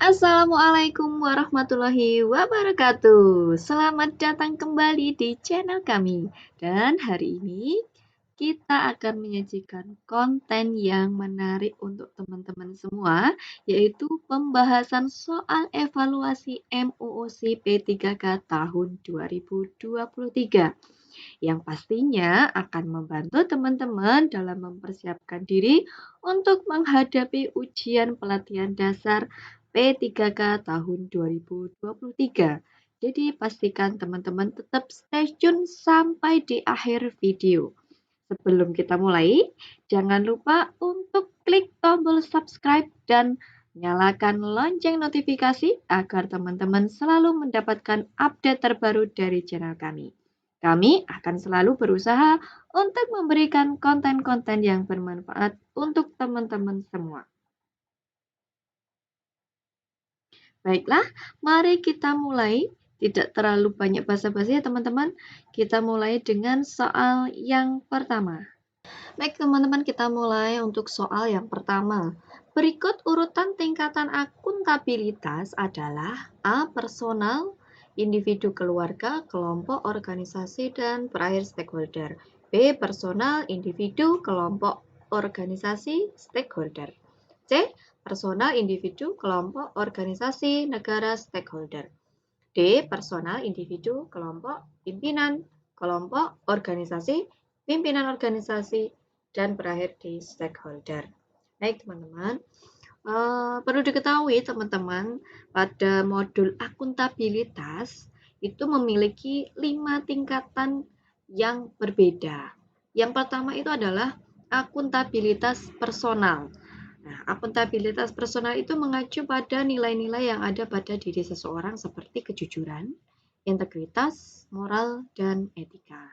Assalamualaikum warahmatullahi wabarakatuh. Selamat datang kembali di channel kami. Dan hari ini kita akan menyajikan konten yang menarik untuk teman-teman semua, yaitu pembahasan soal evaluasi MUOC P3K tahun 2023 yang pastinya akan membantu teman-teman dalam mempersiapkan diri untuk menghadapi ujian pelatihan dasar P3K tahun 2023. Jadi pastikan teman-teman tetap stay tune sampai di akhir video. Sebelum kita mulai, jangan lupa untuk klik tombol subscribe dan nyalakan lonceng notifikasi agar teman-teman selalu mendapatkan update terbaru dari channel kami. Kami akan selalu berusaha untuk memberikan konten-konten yang bermanfaat untuk teman-teman semua. Baiklah, mari kita mulai. Tidak terlalu banyak basa-basi ya teman-teman. Kita mulai dengan soal yang pertama. Baik teman-teman, kita mulai untuk soal yang pertama. Berikut urutan tingkatan akuntabilitas adalah A. Personal, individu, keluarga, kelompok, organisasi, dan berakhir stakeholder. B. Personal, individu, kelompok, organisasi, stakeholder. C. Personal, individu, kelompok, organisasi, negara, stakeholder. D. Personal, individu, kelompok, pimpinan, kelompok, organisasi, pimpinan organisasi, dan berakhir di stakeholder. Baik teman-teman, perlu diketahui teman-teman, pada modul akuntabilitas itu memiliki 5 tingkatan yang berbeda. Yang pertama itu adalah akuntabilitas personal. Nah, akuntabilitas personal itu mengacu pada nilai-nilai yang ada pada diri seseorang seperti kejujuran, integritas, moral, dan etika.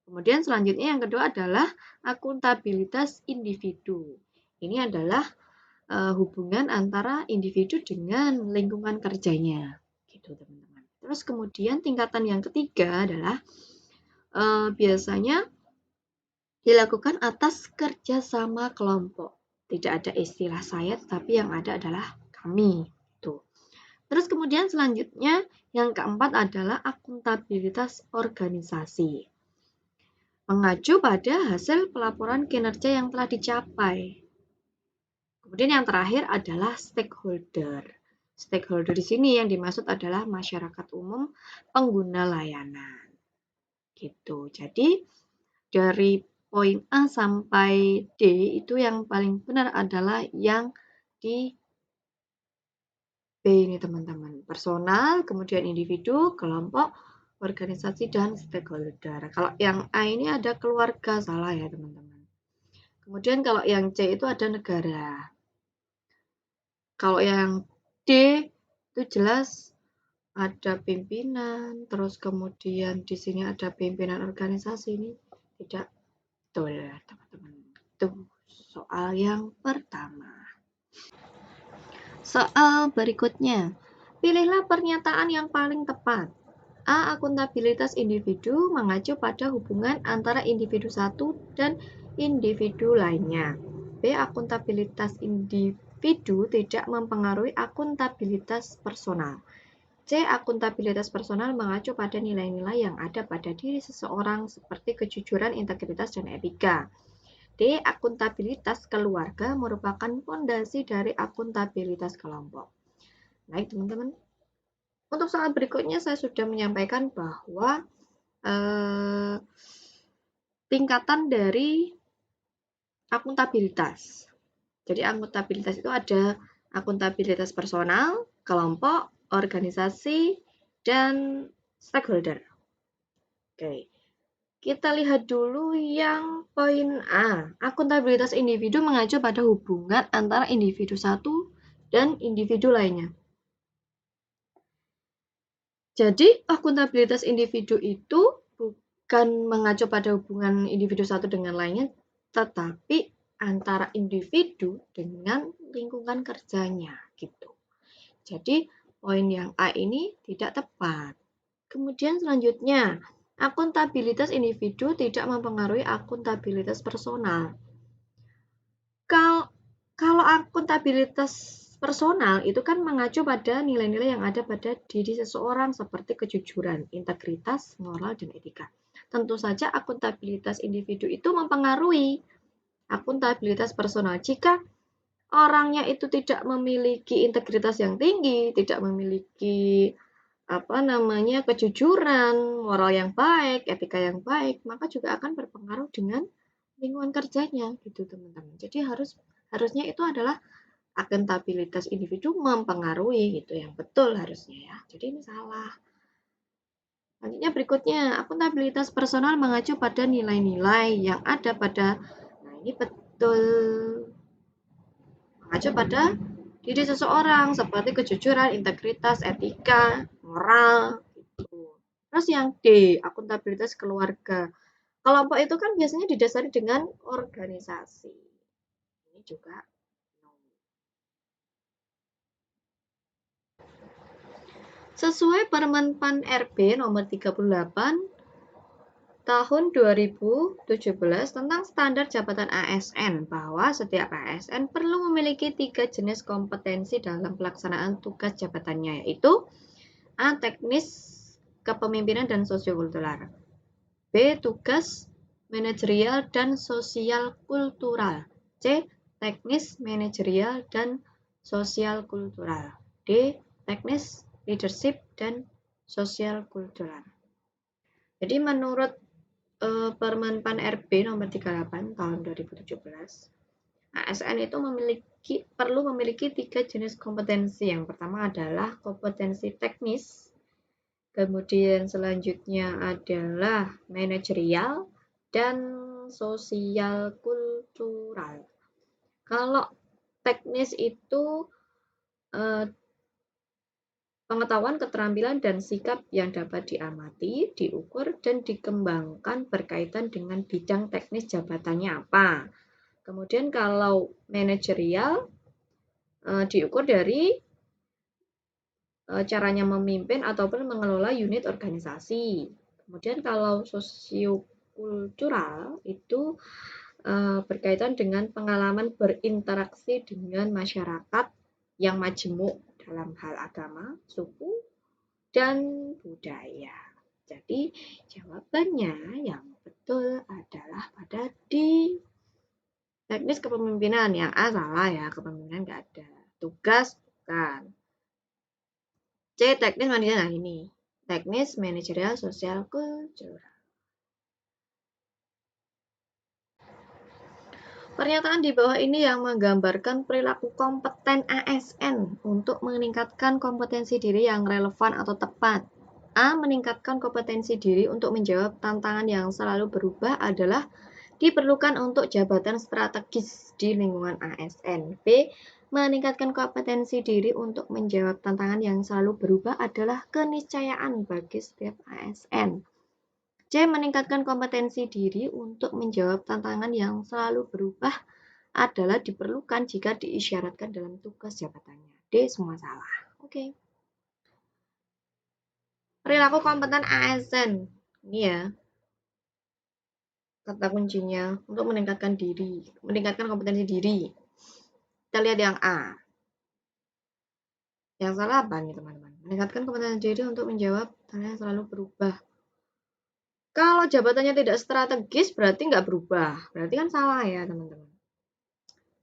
Kemudian selanjutnya yang kedua adalah akuntabilitas individu. Ini adalah hubungan antara individu dengan lingkungan kerjanya, gitu teman-teman. Terus kemudian tingkatan yang ketiga adalah biasanya dilakukan atas kerjasama kelompok. Tidak ada istilah saya, tetapi yang ada adalah kami. Tuh. Terus kemudian selanjutnya yang keempat adalah akuntabilitas organisasi. Mengacu pada hasil pelaporan kinerja yang telah dicapai. Kemudian yang terakhir adalah stakeholder. Stakeholder di sini yang dimaksud adalah masyarakat umum pengguna layanan. Gitu. Jadi dari poin A sampai D itu yang paling benar adalah yang di B ini teman-teman. Personal, kemudian individu, kelompok, organisasi, dan stakeholder. Kalau yang A ini ada keluarga, salah ya teman-teman. Kemudian kalau yang C itu ada negara. Kalau yang D itu jelas ada pimpinan, terus kemudian di sini ada pimpinan organisasi, ini tidak betul ya teman-teman. Itu soal yang pertama. Soal berikutnya, pilihlah pernyataan yang paling tepat. A. Akuntabilitas individu mengacu pada hubungan antara individu satu dan individu lainnya. B. Akuntabilitas individu tidak mempengaruhi akuntabilitas personal. C. Akuntabilitas personal mengacu pada nilai-nilai yang ada pada diri seseorang seperti kejujuran, integritas, dan etika. D. Akuntabilitas keluarga merupakan fondasi dari akuntabilitas kelompok. Baik teman-teman, untuk soal berikutnya saya sudah menyampaikan bahwa tingkatan dari akuntabilitas. Jadi akuntabilitas itu ada akuntabilitas personal, kelompok, organisasi, dan stakeholder. Oke. Kita lihat dulu yang poin A. Akuntabilitas individu mengacu pada hubungan antara individu satu dan individu lainnya. Jadi, akuntabilitas individu itu bukan mengacu pada hubungan individu satu dengan lainnya, tetapi antara individu dengan lingkungan kerjanya, gitu. Jadi, poin yang A ini tidak tepat. Kemudian selanjutnya, akuntabilitas individu tidak mempengaruhi akuntabilitas personal. Kalau akuntabilitas personal itu kan mengacu pada nilai-nilai yang ada pada diri seseorang seperti kejujuran, integritas, moral, dan etika. Tentu saja akuntabilitas individu itu mempengaruhi akuntabilitas personal. Jika orangnya itu tidak memiliki integritas yang tinggi, tidak memiliki kejujuran, moral yang baik, etika yang baik, maka juga akan berpengaruh dengan lingkungan kerjanya gitu teman-teman. Jadi harusnya itu adalah akuntabilitas individu mempengaruhi gitu yang betul harusnya ya. Jadi ini salah. Selanjutnya berikutnya, akuntabilitas personal mengacu pada nilai-nilai yang ada pada, nah ini betul, mengacu pada diri seseorang seperti kejujuran, integritas, etika, moral gitu. Terus yang D, akuntabilitas keluarga. Kelompok itu kan biasanya didasari dengan organisasi. Ini juga sesuai Permen PAN RB nomor 38 tahun 2017 tentang standar jabatan ASN bahwa setiap ASN perlu memiliki 3 jenis kompetensi dalam pelaksanaan tugas jabatannya, yaitu A. Teknis kepemimpinan dan sosiokultural, B. Tugas manajerial dan sosial kultural, C. Teknis manajerial dan sosial kultural, D. Teknis leadership dan sosial kultural. Jadi menurut Permen PAN RB nomor 38 tahun 2017, ASN itu perlu memiliki 3 jenis kompetensi. Yang pertama adalah kompetensi teknis, kemudian selanjutnya adalah manajerial dan sosial kultural. Kalau teknis itu pengetahuan, keterampilan, dan sikap yang dapat diamati, diukur, dan dikembangkan berkaitan dengan bidang teknis jabatannya apa. Kemudian kalau manajerial diukur dari caranya memimpin ataupun mengelola unit organisasi. Kemudian kalau sosiokultural itu berkaitan dengan pengalaman berinteraksi dengan masyarakat yang majemuk dalam hal agama, suku, dan budaya. Jadi jawabannya yang betul adalah pada D. Teknis kepemimpinan, yang A salah ya, kepemimpinan nggak ada. Tugas bukan. C. Teknis manajerial, nah ini. Teknis manajerial sosial kultural. Pernyataan di bawah ini yang menggambarkan perilaku kompeten ASN untuk meningkatkan kompetensi diri yang relevan atau tepat. A. Meningkatkan kompetensi diri untuk menjawab tantangan yang selalu berubah adalah diperlukan untuk jabatan strategis di lingkungan ASN. B. Meningkatkan kompetensi diri untuk menjawab tantangan yang selalu berubah adalah keniscayaan bagi setiap ASN. C. Meningkatkan kompetensi diri untuk menjawab tantangan yang selalu berubah adalah diperlukan jika diisyaratkan dalam tugas jabatannya. D. Semua salah. Oke. Perilaku kompeten ASN. Ini ya. Kata kuncinya untuk meningkatkan kompetensi diri. Kita lihat yang A. Yang salah apa nih teman-teman? Meningkatkan kompetensi diri untuk menjawab tantangan yang selalu berubah. Kalau jabatannya tidak strategis berarti nggak berubah. Berarti kan salah ya teman-teman.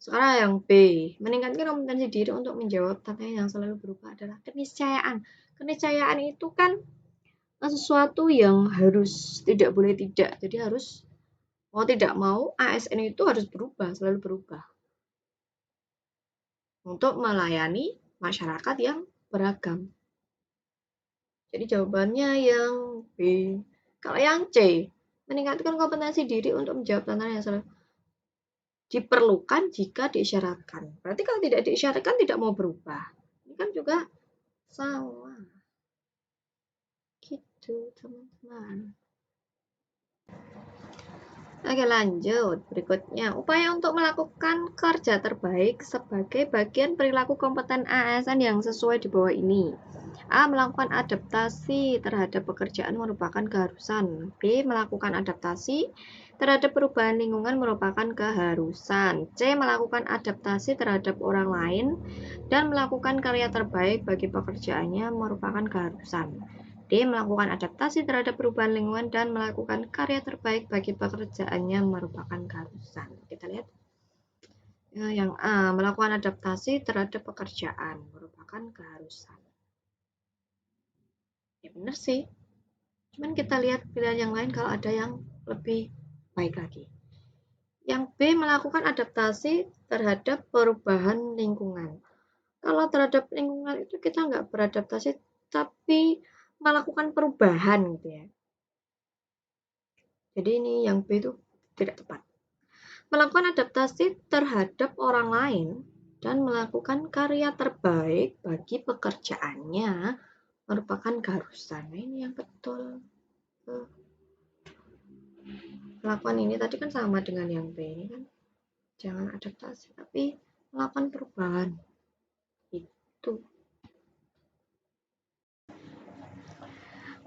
Sekarang yang B. Meningkatkan kompetensi diri untuk menjawab tantangan yang selalu berubah adalah keniscayaan. Keniscayaan itu kan sesuatu yang harus, tidak boleh tidak. Jadi harus mau tidak mau ASN itu harus berubah, selalu berubah. Untuk melayani masyarakat yang beragam. Jadi jawabannya yang B. Kalau yang C, meningkatkan kompetensi diri untuk menjawab tantangan yang selalu diperlukan jika diisyaratkan. Berarti kalau tidak diisyaratkan tidak mau berubah. Ini kan juga salah. Gitu teman-teman. Oke, lanjut. Berikutnya, upaya untuk melakukan kerja terbaik sebagai bagian perilaku kompeten ASN yang sesuai di bawah ini. A. Melakukan adaptasi terhadap pekerjaan merupakan keharusan. B. Melakukan adaptasi terhadap perubahan lingkungan merupakan keharusan. C. Melakukan adaptasi terhadap orang lain dan melakukan karya terbaik bagi pekerjaannya merupakan keharusan. D. Melakukan adaptasi terhadap perubahan lingkungan dan melakukan karya terbaik bagi pekerjaannya merupakan keharusan. Kita lihat. Yang A. Melakukan adaptasi terhadap pekerjaan merupakan keharusan. Ya benar sih. Cuman kita lihat pilihan yang lain kalau ada yang lebih baik lagi. Yang B. Melakukan adaptasi terhadap perubahan lingkungan. Kalau terhadap lingkungan itu kita nggak beradaptasi, tapi melakukan perubahan gitu ya. Jadi ini yang B itu tidak tepat. Melakukan adaptasi terhadap orang lain dan melakukan karya terbaik bagi pekerjaannya merupakan keharusan. Nah, ini yang betul. Melakukan ini tadi kan sama dengan yang B ini kan. Jangan adaptasi, tapi melakukan perubahan. Itu.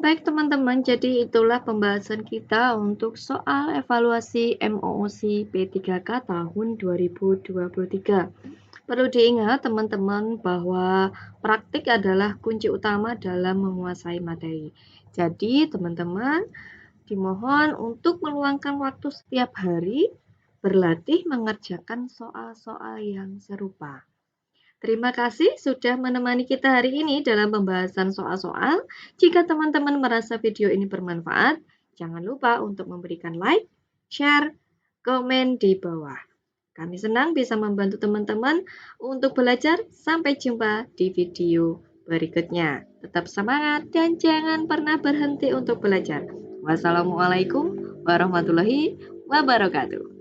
Baik teman-teman, jadi itulah pembahasan kita untuk soal evaluasi MOOC P3K tahun 2023. Perlu diingat teman-teman bahwa praktik adalah kunci utama dalam menguasai materi. Jadi teman-teman dimohon untuk meluangkan waktu setiap hari berlatih mengerjakan soal-soal yang serupa. Terima kasih sudah menemani kita hari ini dalam pembahasan soal-soal. Jika teman-teman merasa video ini bermanfaat, jangan lupa untuk memberikan like, share, komen di bawah. Kami senang bisa membantu teman-teman untuk belajar. Sampai jumpa di video berikutnya. Tetap semangat dan jangan pernah berhenti untuk belajar. Wassalamualaikum warahmatullahi wabarakatuh.